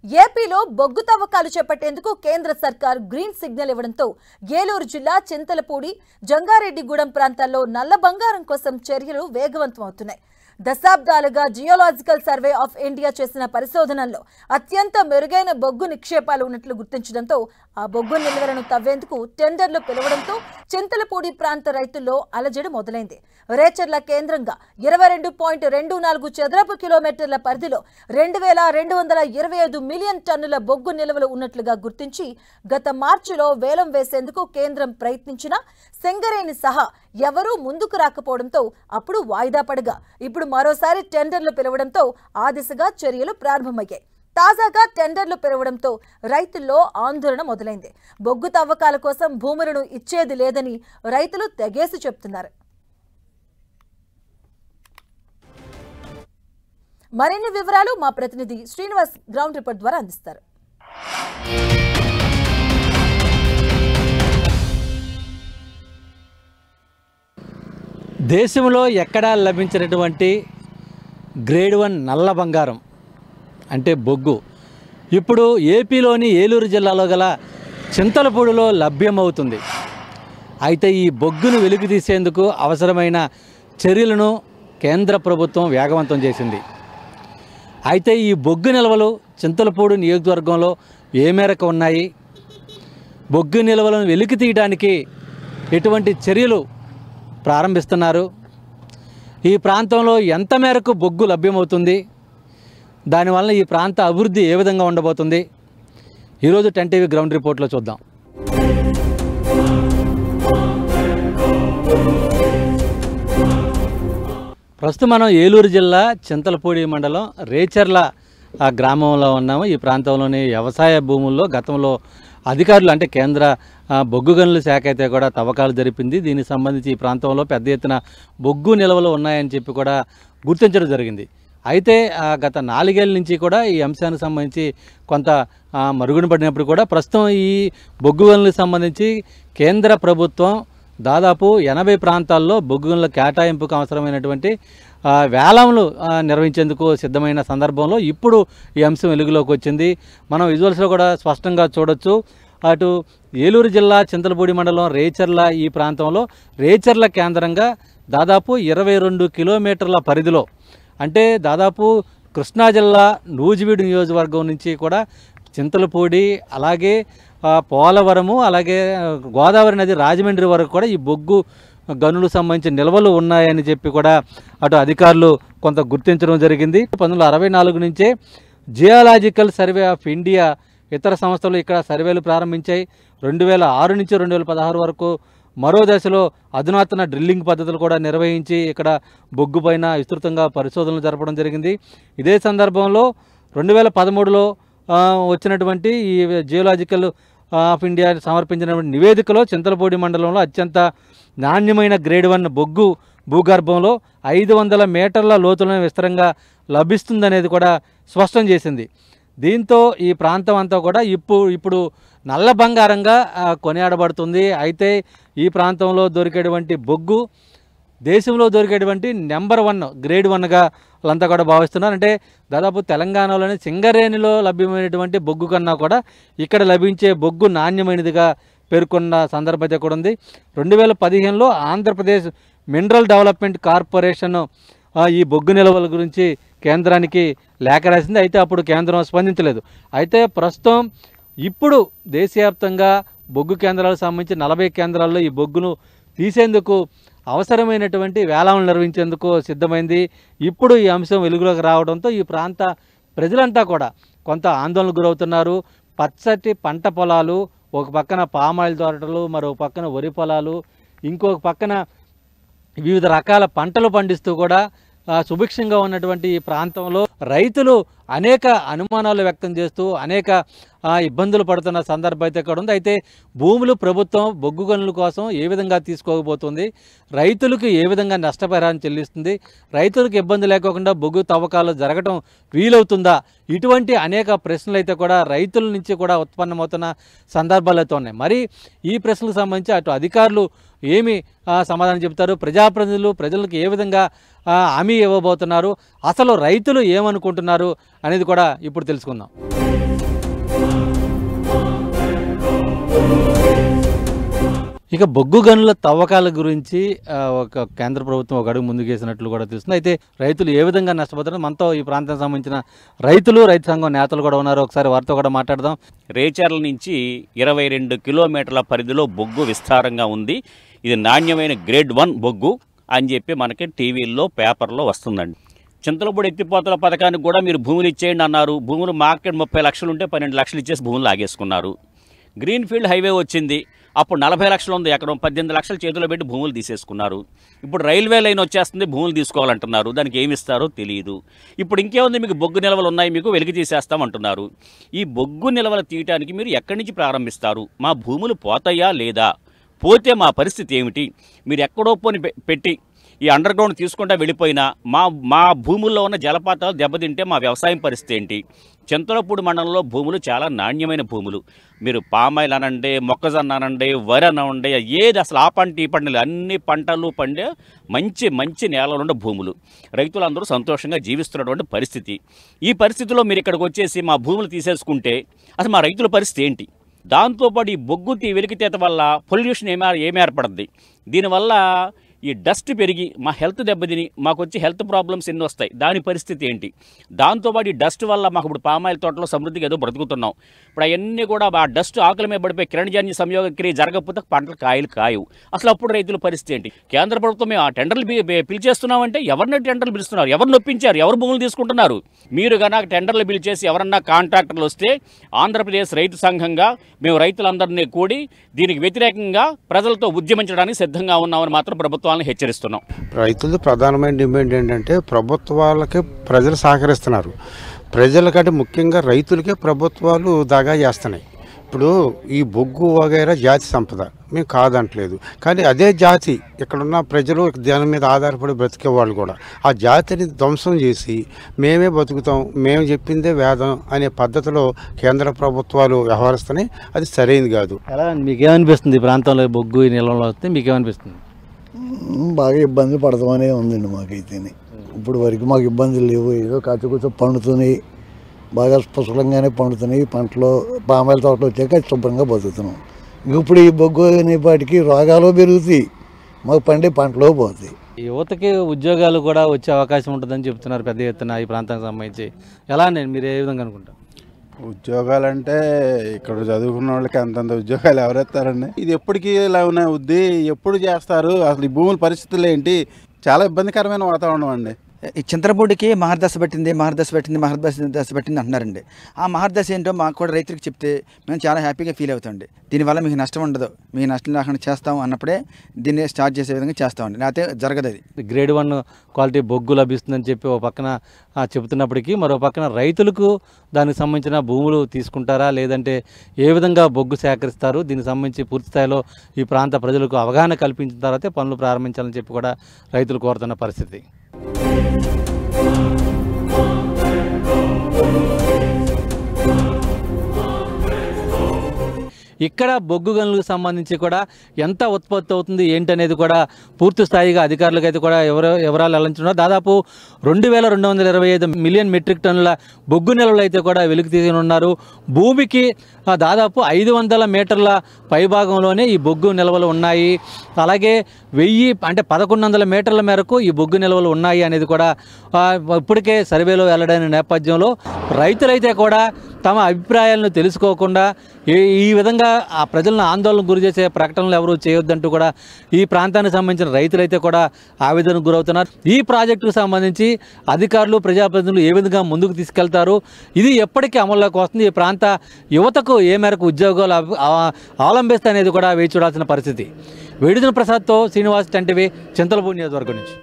ఏపీలో బొగ్గు తవ్వకాలు చేపట్టేందుకు కేంద్ర సర్కార్ గ్రీన్ సిగ్నల్ ఇవ్వడంతో ఏలూరు జిల్లా చింతలపూడి, జంగారెడ్డిగూడెం ప్రాంతాల్లో నల్ల బంగారం కోసం చర్యలు వేగవంతం అవుతున్నాయి. దశాబ్దాలుగా జియోలాజికల్ సర్వే ఆఫ్ ఇండియా చేసిన పరిశోధనల్లో అత్యంత మెరుగైన బొగ్గు నిక్షేపాలు ఉన్నట్లు గుర్తించడంతో ఆ బొగ్గు నిల్వలను తవ్వేందుకు టెండర్లు పిలవడంతో చింతలపూడి ప్రాంత రైతుల్లో అలజడి మొదలైంది. రేచర్ల కేంద్రంగా 22.24 చదరపు కిలోమీటర్ల పరిధిలో 2225 మిలియన్ టన్నుల బొగ్గు నిల్వలు ఉన్నట్లుగా గుర్తించి గత మార్చిలో వేలం వేసేందుకు కేంద్రం ప్రయత్నించినా సింగరేణి సహా ఎవరూ ముందుకు రాకపోవడంతో అప్పుడు వాయిదా పడగా ఇప్పుడు మరోసారి టెండర్లు పిలవడంతో ఆ దిశగా చర్యలు ప్రారంభమయ్యాయి. తాజాగా టెండర్లు పిలవడంతో రైతుల్లో ఆందోళన మొదలైంది. బొగ్గు తవ్వకాల కోసం భూములను ఇచ్చేది లేదని రైతులు తెగేసి చెప్తున్నారు. మరిన్ని వివరాలు మా ప్రతినిధి శ్రీనివాస్ గ్రౌండ్ రిపోర్ట్ ద్వారా అందిస్తారు. దేశంలో ఎక్కడా లభించినటువంటి గ్రేడ్ 1 నల్ల బంగారం అంటే బొగ్గు ఇప్పుడు ఏపీలోని ఏలూరు జిల్లాలో గల చింతలపూడిలో లభ్యమవుతుంది. అయితే ఈ బొగ్గును వెలికి తీసేందుకు అవసరమైన చర్యలను కేంద్ర ప్రభుత్వం వేగవంతం చేసింది. అయితే ఈ బొగ్గు నిల్వలు చింతలపూడి నియోజకవర్గంలో ఏ మేరకు ఉన్నాయి, బొగ్గు నిల్వలను వెలికి తీయడానికి ఎటువంటి చర్యలు ప్రారంభిస్తున్నారు, ఈ ప్రాంతంలో ఎంత మేరకు బొగ్గు లభ్యమవుతుంది, దానివల్ల ఈ ప్రాంత అభివృద్ధి ఏ విధంగా ఉండబోతుంది, ఈరోజు 10 టీవీ గ్రౌండ్ రిపోర్ట్లో చూద్దాం. ప్రస్తుతం మనం ఏలూరు జిల్లా చింతలపూడి మండలం రేచర్ల గ్రామంలో ఉన్నాము. ఈ ప్రాంతంలోని వ్యవసాయ భూముల్లో గతంలో అధికారులు అంటే కేంద్ర బొగ్గు గనుల శాఖ అయితే కూడా తవ్వకాలు జరిపింది. దీనికి సంబంధించి ఈ ప్రాంతంలో పెద్ద ఎత్తున బొగ్గు నిల్వలు ఉన్నాయని చెప్పి కూడా గుర్తించడం జరిగింది. అయితే గత 4 ఏళ్ల నుంచి కూడా ఈ అంశానికి సంబంధించి కొంత మరుగున పడినప్పుడు కూడా ప్రస్తుతం ఈ బొగ్గు గనులకు సంబంధించి కేంద్ర ప్రభుత్వం దాదాపు 80 ప్రాంతాల్లో బొగ్గు గనుల కేటాయింపుకు అవసరమైనటువంటి వేలంలు నిర్వహించేందుకు సిద్ధమైన సందర్భంలో ఇప్పుడు ఈ అంశం వెలుగులోకి వచ్చింది. మనం విజువల్స్లో కూడా స్పష్టంగా చూడొచ్చు. అటు ఏలూరు జిల్లా చింతలపూడి మండలం రేచర్ల ఈ ప్రాంతంలో రేచర్ల కేంద్రంగా దాదాపు 22 కిలోమీటర్ల పరిధిలో అంటే దాదాపు కృష్ణా జిల్లా నూజివీడు నియోజకవర్గం నుంచి కూడా చింతలపూడి అలాగే పోలవరము అలాగే గోదావరి నది రాజమండ్రి వరకు కూడా ఈ బొగ్గు గనులకు సంబంధించిన నిల్వలు ఉన్నాయని చెప్పి కూడా అటు అధికారులు కొంత గుర్తించడం జరిగింది. 1964 నుంచే జియోలాజికల్ సర్వే ఆఫ్ ఇండియా ఇతర సంస్థలు ఇక్కడ సర్వేలు ప్రారంభించాయి. 2006 నుంచి 2016 వరకు మరో దశలో అధునాతన డ్రిల్లింగ్ పద్ధతులు కూడా నిర్వహించి ఇక్కడ బొగ్గు పైన విస్తృతంగా పరిశోధనలు జరపడం జరిగింది. ఇదే సందర్భంలో 2013లో వచ్చినటువంటి ఈ జియోలాజికల్ ఆఫ్ ఇండియా సమర్పించినటువంటి నివేదికలో చింతలపూడి మండలంలో అత్యంత నాణ్యమైన గ్రేడ్ 1 బొగ్గు భూగర్భంలో 500 మీటర్ల లోతులను విస్తరంగా లభిస్తుందనేది కూడా స్పష్టం చేసింది. దీంతో ఈ ప్రాంతం అంతా కూడా ఇప్పుడు నల్ల బంగారంగా కొనియాడబడుతుంది. అయితే ఈ ప్రాంతంలో దొరికేటువంటి బొగ్గు దేశంలో దొరికేటువంటి నెంబర్ 1 గ్రేడ్ 1గా వాళ్ళంతా కూడా భావిస్తున్నారు. అంటే దాదాపు తెలంగాణలోని సింగరేణిలో లభ్యమైనటువంటి బొగ్గు కన్నా కూడా ఇక్కడ లభించే బొగ్గు నాణ్యమైనదిగా పేర్కొన్న సందర్భం అయితే కూడా ఉంది. 2015లో ఆంధ్రప్రదేశ్ మినరల్ డెవలప్మెంట్ కార్పొరేషన్ ఈ బొగ్గు నిల్వల గురించి కేంద్రానికి లేఖ రాసింది. అయితే అప్పుడు కేంద్రం స్పందించలేదు. అయితే ప్రస్తుతం ఇప్పుడు దేశవ్యాప్తంగా బొగ్గు కేంద్రాలకు సంబంధించి 40 కేంద్రాల్లో ఈ బొగ్గును తీసేందుకు అవసరమైనటువంటి వేలాలను నిర్వహించేందుకు సిద్ధమైంది. ఇప్పుడు ఈ అంశం వెలుగులోకి రావడంతో ఈ ప్రాంత ప్రజలంతా కూడా కొంత ఆందోళనకు గురవుతున్నారు. పచ్చటి పంట పొలాలు, ఒక పక్కన పామాయిల్ తోటలు, మరో పక్కన వరి పొలాలు, ఇంకొక పక్కన వివిధ రకాల పంటలు పండిస్తూ కూడా సుభిక్షంగా ఉన్నటువంటి ఈ ప్రాంతంలో రైతులు అనేక అనుమానాలు వ్యక్తం చేస్తూ అనేక ఇబ్బందులు పడుతున్న సందర్భం అయితే ఇక్కడ ఉంది. అయితే భూములు ప్రభుత్వం బొగ్గు గనుల కోసం ఏ విధంగా తీసుకోకపోతుంది, రైతులకు ఏ విధంగా నష్టపరిహారం చెల్లిస్తుంది, రైతులకు ఇబ్బంది లేకోకుండా బొగ్గు తవ్వకాలు జరగటం వీలవుతుందా, ఇటువంటి అనేక ప్రశ్నలు అయితే కూడా రైతుల నుంచి కూడా ఉత్పన్నమవుతున్న సందర్భాలు అయితే ఉన్నాయి. మరి ఈ ప్రశ్నలకు సంబంధించి అటు అధికారులు ఏమి సమాధానం చెబుతారు, ప్రజాప్రతినిధులు ప్రజలకు ఏ విధంగా హామీ ఇవ్వబోతున్నారు, అసలు రైతులు ఏమనుకుంటున్నారు అనేది కూడా ఇప్పుడు తెలుసుకుందాం. ఇక బొగ్గు గనుల తవ్వకాల గురించి ఒక కేంద్ర ప్రభుత్వం ఒక అడుగు ముందుకేసినట్లు కూడా తెలుస్తుంది. అయితే రైతులు ఏ విధంగా నష్టపోతారో మనతో ఈ ప్రాంతానికి సంబంధించిన రైతులు, రైతు సంఘం నేతలు కూడా ఉన్నారు. ఒకసారి వారితో కూడా మాట్లాడదాం. రేచర్ల నుంచి 22 కిలోమీటర్ల పరిధిలో బొగ్గు విస్తారంగా ఉంది. ఇది నాణ్యమైన గ్రేడ్ 1 బొగ్గు అని చెప్పి మనకి టీవీల్లో, పేపర్లో వస్తుందండి. చింతలపూడి ఎత్తిపోతల పథకానికి కూడా మీరు భూములు ఇచ్చేయండి అన్నారు. భూములు మార్కెట్ 30 లక్షలు ఉంటే 12 లక్షలు ఇచ్చేసి భూములు లాగేసుకున్నారు. గ్రీన్ ఫీల్డ్ హైవే వచ్చింది, అప్పుడు 40 లక్షలు ఉంది, ఎక్కడ 18 లక్షలు చేతిలో పెట్టి భూములు తీసేసుకున్నారు. ఇప్పుడు రైల్వే లైన్ వచ్చేస్తుంది, భూములు తీసుకోవాలంటున్నారు. దానికి ఏమి ఇస్తారో తెలియదు. ఇప్పుడు ఇంకేముంది, మీకు బొగ్గు నిల్వలు ఉన్నాయి, మీకు వెలికి తీసేస్తామంటున్నారు. ఈ బొగ్గు నిల్వలు తీయటానికి మీరు ఎక్కడి నుంచి ప్రారంభిస్తారు? మా భూములు పోతాయా లేదా? పోతే మా పరిస్థితి ఏమిటి? మీరు ఎక్కడో పోని పెట్టి ఈ అండర్ గ్రౌండ్ తీసుకుంటా వెళ్ళిపోయినా మా భూముల్లో ఉన్న జలపాతాలు దెబ్బతింటే మా వ్యవసాయం పరిస్థితి ఏంటి? చింతలపూడి మండలంలో భూములు చాలా నాణ్యమైన భూములు. మీరు పామాయిల్ అనండి, మొక్కజొన్న అనండి, వరి అనండి, ఏది అసలు ఆ పంట ఈ పంటలు అన్ని పంటలు పండే మంచి మంచి నేలలో ఉండే భూములు. రైతులందరూ సంతోషంగా జీవిస్తున్నటువంటి పరిస్థితి. ఈ పరిస్థితిలో మీరు ఇక్కడికి వచ్చేసి మా భూములు తీసేసుకుంటే అసలు మా రైతుల పరిస్థితి ఏంటి? దాంతోపాటు ఈ బొగ్గు వెలికితీత వల్ల పొల్యూషన్ ఏమి ఏర్పడుద్ది? దీనివల్ల ఈ డస్ట్ పెరిగి మా హెల్త్ దెబ్బతిని మాకు వచ్చి హెల్త్ ప్రాబ్లమ్స్ ఎన్ని వస్తాయి? దాని పరిస్థితి ఏంటి? దాంతోపాటు ఈ డస్ట్ వల్ల మాకు ఇప్పుడు పామాయిల్ తోటలో సమృద్ధిగా ఏదో బ్రతుకుతున్నాం. ఇప్పుడు అవన్నీ కూడా ఆ డస్ట్ ఆకుల మీద పడిపోయి కిరణజన్య సంయోగ క్రియ జరగకపోతే పంటలు కాయలు కాయవు. అసలు అప్పుడు రైతుల పరిస్థితి ఏంటి? కేంద్ర ప్రభుత్వం మేము ఆ టెండర్లు పిలిచేస్తున్నామంటే ఎవరిని టెండర్లు పిలుస్తున్నారు? ఎవరిని ఒప్పించారు? ఎవరు భూములు తీసుకుంటున్నారు? మీరు కనుక టెండర్లు పిలిచేసి ఎవరన్నా కాంట్రాక్టర్లు వస్తే ఆంధ్రప్రదేశ్ రైతు సంఘంగా మేము రైతులందరినీ కూడి దీనికి వ్యతిరేకంగా ప్రజలతో ఉద్యమించడానికి సిద్ధంగా ఉన్నామని మాత్రం ప్రభుత్వాలను హెచ్చరిస్తున్నాం. రైతులది ప్రధానమైన డిమాండ్ ఏంటంటే ప్రభుత్వాలకే ప్రజలు సహకరిస్తున్నారు. ప్రజలకంటే ముఖ్యంగా రైతులకే ప్రభుత్వాలు దాగా చేస్తున్నాయి. ఇప్పుడు ఈ బొగ్గు వగైరా జాతి సంపద మేము కాదంటలేదు, కానీ అదే జాతి ఇక్కడున్న ప్రజలు దాని మీద ఆధారపడి బ్రతికే వాళ్ళు కూడా ఆ జాతిని ధ్వంసం చేసి మేమే బతుకుతాం, మేము చెప్పిందే వేదం అనే పద్ధతిలో కేంద్ర ప్రభుత్వాలు వ్యవహరిస్తున్నాయి. అది సరైనది కాదు. ఎలా మీకేమనిపిస్తుంది? ఈ ప్రాంతంలో బొగ్గు నిల్వలు వస్తే మీకేమనిపిస్తుంది? బాగా ఇబ్బంది పడతామనే ఉందండి మాకైతే. ఇప్పుడు వరకు మాకు ఇబ్బందులు లేవు. ఏదో కాచుకూచో పండుతున్నాయి, బాగా పుష్కలంగానే పండుతున్నాయి పంటలు. పామాయిల తోటలు వచ్చాక శుభ్రంగా బతుకుతున్నాం. ఇప్పుడు ఈ బొగ్గు అనేపాటికి రోగాలు పెరుగుతాయి, మాకు పండే పంటలో పోతాయి. యువతకి ఉద్యోగాలు కూడా వచ్చే అవకాశం ఉంటుందని చెప్తున్నారు పెద్ద ఎత్తున ఈ ప్రాంతానికి సంబంధించి. ఎలా అండి, మీరు ఏ విధంగా అనుకుంటారు? ఉద్యోగాలంటే ఇక్కడ చదువుకున్న వాళ్ళకి అంతంత ఉద్యోగాలు ఎవరెత్తారండి? ఇది ఎప్పటికీ ఇలా అవుద్ది? ఎప్పుడు చేస్తారు? అసలు ఈ భూముల పరిస్థితులు ఏంటి? చాలా ఇబ్బందికరమైన వాతావరణం అండి. ఈ చింతలపూడికి మహర్దశ పెట్టింది అంటున్నారండి. ఆ మహర్దశ ఏంటో మాకు కూడా రైతులకు చెప్తే మేము చాలా హ్యాపీగా ఫీల్ అవుతామండి. దీనివల్ల మీకు నష్టం ఉండదు, మీకు నష్టం లేకుండా చేస్తాం అన్నప్పుడే దీన్ని స్టార్ట్ చేసే విధంగా చేస్తామండి, లేకపోతే జరగదు. అది గ్రేడ్ 1 క్వాలిటీ బొగ్గు లభిస్తుందని చెప్పి ఒక పక్కన చెబుతున్నప్పటికీ మరో పక్కన రైతులకు దానికి సంబంధించిన భూములు తీసుకుంటారా, లేదంటే ఏ విధంగా బొగ్గు సేకరిస్తారు, దీనికి సంబంధించి పూర్తి స్థాయిలో ఈ ప్రాంత ప్రజలకు అవగాహన కల్పించిన తర్వాతే పనులు ప్రారంభించాలని చెప్పి కూడా రైతులు కోరుతున్న పరిస్థితి. ఇక్కడ బొగ్గు గనులకు సంబంధించి కూడా ఎంత ఉత్పత్తి అవుతుంది ఏంటనేది కూడా పూర్తి స్థాయిగా అధికారులకు అయితే కూడా వివరాలు వెల్లించున్నారు. దాదాపు 2225 మిలియన్ మెట్రిక్ టన్నుల బొగ్గు నిల్వలు అయితే కూడా వెలికి తీయనున్నారు. భూమికి దాదాపు 500 మీటర్ల పైభాగంలోనే ఈ బొగ్గు నిల్వలు ఉన్నాయి. అలాగే 1100 మీటర్ల మేరకు ఈ బొగ్గు నిల్వలు ఉన్నాయి అనేది కూడా ఇప్పటికే సర్వేలో వెల్లడైన నేపథ్యంలో రైతులైతే కూడా తమ అభిప్రాయాలను తెలుసుకోకుండా ఈ విధంగా ఆ ప్రజలను ఆందోళనకు గురి చేసే ప్రకటనలు ఎవరు చేయొద్దంటూ కూడా ఈ ప్రాంతానికి సంబంధించిన రైతులైతే కూడా ఆవేదనకు గురవుతున్నారు. ఈ ప్రాజెక్టుకు సంబంధించి అధికారులు, ప్రజాప్రతినిధులు ఏ విధంగా ముందుకు తీసుకెళ్తారు, ఇది ఎప్పటికీ అమల్లోకి వస్తుంది, ఈ ప్రాంత యువతకు ఏ మేరకు ఉద్యోగాలు అవలంబిస్తాయి అనేది కూడా వేచి చూడాల్సిన పరిస్థితి. వేడిదిన ప్రసాద్తో శ్రీనివాస్, 10 టీవీ, చింతలపూడి నియోజకవర్గం నుంచి.